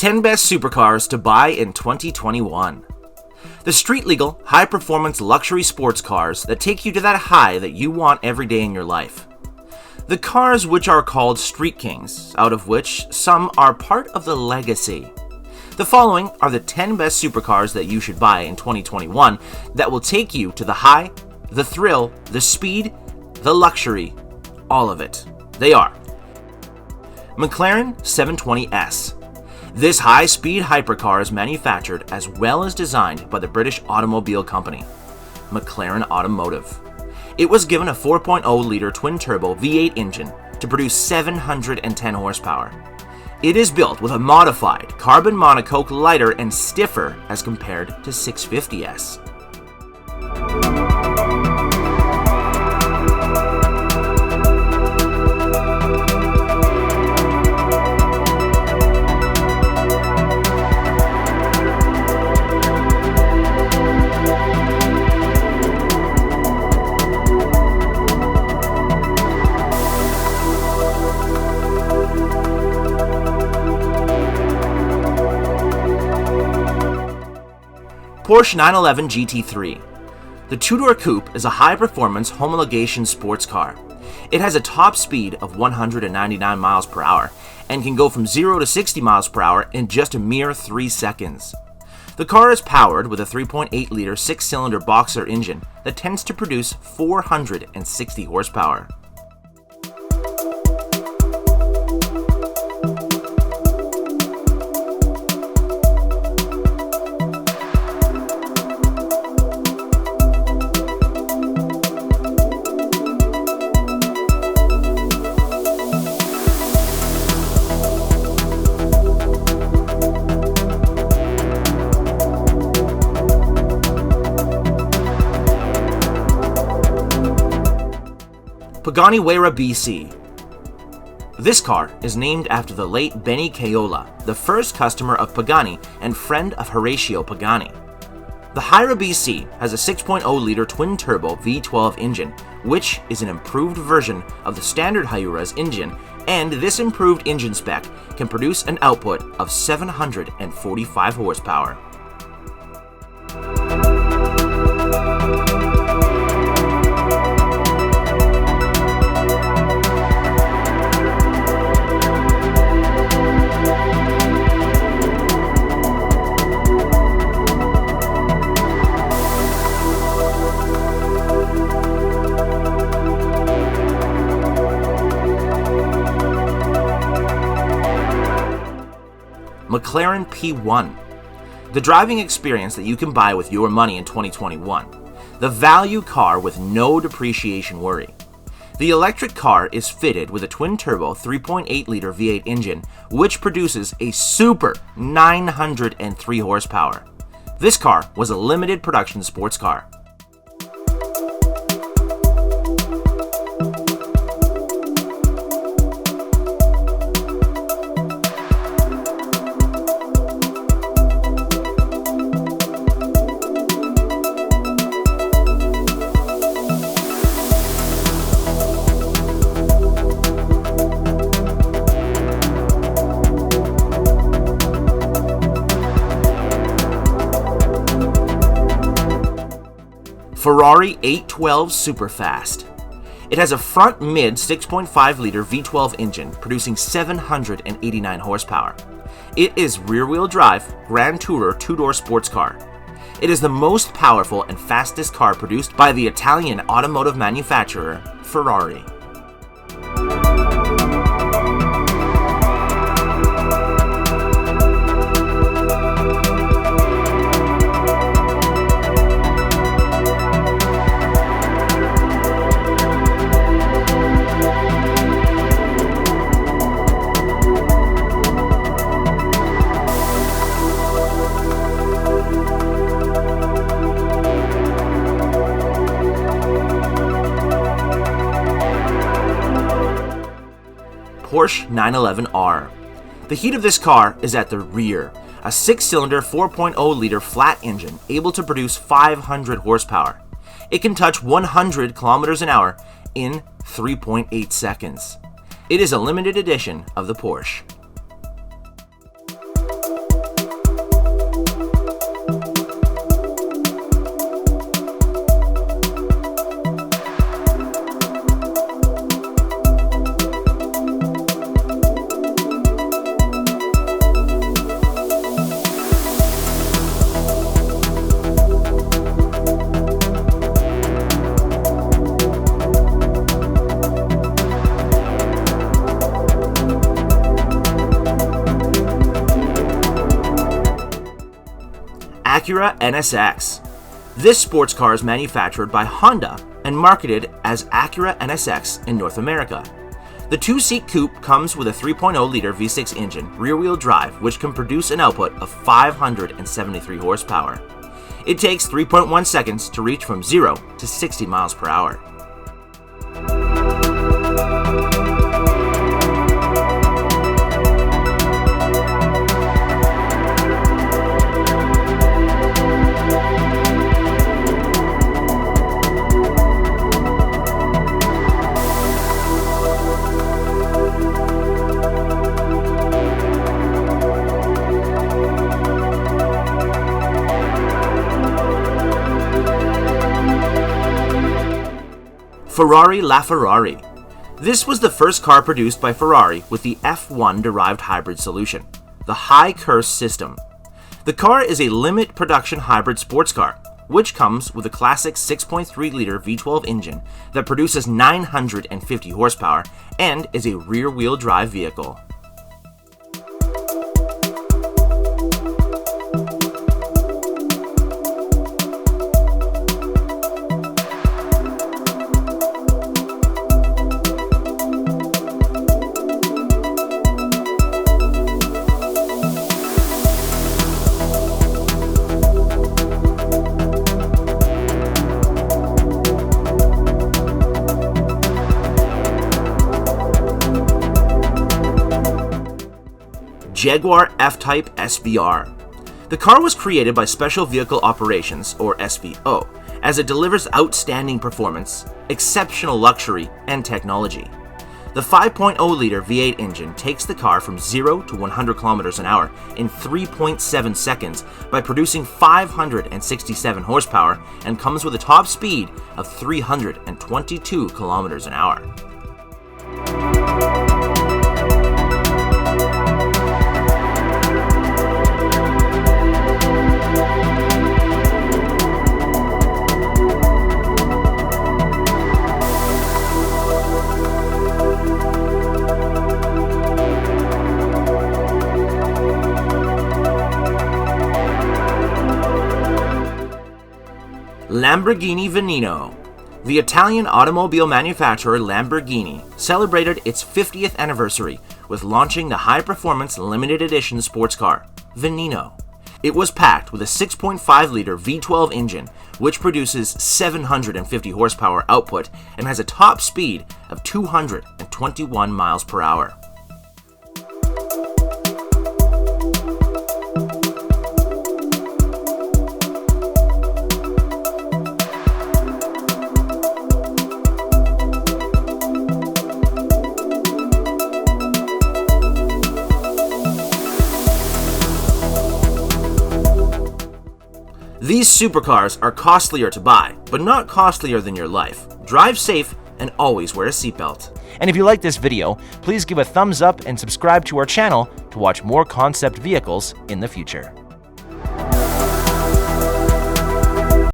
10 best supercars to buy in 2021. The street-legal, high-performance luxury sports cars that take you to that high that you want every day in your life. The cars which are called Street Kings, out of which some are part of the legacy. The following are the 10 best supercars that you should buy in 2021 that will take you to the high, the thrill, the speed, the luxury, all of it. They are: McLaren 720S. This high-speed hypercar is manufactured as well as designed by the British automobile company, McLaren Automotive. It was given a 4.0-liter twin-turbo V8 engine to produce 710 horsepower. It is built with a modified carbon monocoque, lighter and stiffer as compared to 650S. Porsche 911 GT3. The two-door coupe is a high-performance homologation sports car. It has a top speed of 199 miles per hour and can go from 0 to 60 miles per hour in just a mere 3 seconds. The car is powered with a 3.8-liter 6-cylinder boxer engine that tends to produce 460 horsepower. Pagani Huayra BC. This car is named after the late Benny Caiola, the first customer of Pagani and friend of Horacio Pagani. The Huayra BC has a 6.0-liter twin-turbo V12 engine, which is an improved version of the standard Huayra's engine, and this improved engine spec can produce an output of 745 horsepower. McLaren P1. The driving experience that you can buy with your money in 2021. The value car with no depreciation worry. The electric car is fitted with a twin-turbo 3.8-liter V8 engine, which produces a super 903 horsepower. This car was a limited production sports car. Ferrari 812 Superfast. It has a front-mid 6.5-liter V12 engine producing 789 horsepower. It is rear-wheel drive, Grand Tourer two-door sports car. It is the most powerful and fastest car produced by the Italian automotive manufacturer Ferrari. Porsche 911R. The heat of this car is at the rear. A 6-cylinder 4.0-liter flat engine able to produce 500 horsepower. It can touch 100 kilometers an hour in 3.8 seconds. It is a limited edition of the Porsche. Acura NSX. This sports car is manufactured by Honda and marketed as Acura NSX in North America. The two-seat coupe comes with a 3.0-liter V6 engine, rear-wheel drive, which can produce an output of 573 horsepower. It takes 3.1 seconds to reach from 0 to 60 miles per hour. Ferrari LaFerrari. This was the first car produced by Ferrari with the F1-derived hybrid solution, the Hypercar system. The car is a limit production hybrid sports car, which comes with a classic 6.3-liter V12 engine that produces 950 horsepower and is a rear-wheel drive vehicle. Jaguar F-Type SVR. The car was created by Special Vehicle Operations, or SVO, as it delivers outstanding performance, exceptional luxury, and technology. The 5.0-liter V8 engine takes the car from 0 to 100 kilometers an hour in 3.7 seconds by producing 567 horsepower and comes with a top speed of 322 kilometers an hour. Lamborghini Veneno. The Italian automobile manufacturer Lamborghini celebrated its 50th anniversary with launching the high-performance limited edition sports car, Veneno. It was packed with a 6.5-liter V12 engine, which produces 750 horsepower output and has a top speed of 221 miles per hour. These supercars are costlier to buy, but not costlier than your life. Drive safe and always wear a seatbelt. And if you like this video, please give a thumbs up and subscribe to our channel to watch more concept vehicles in the future.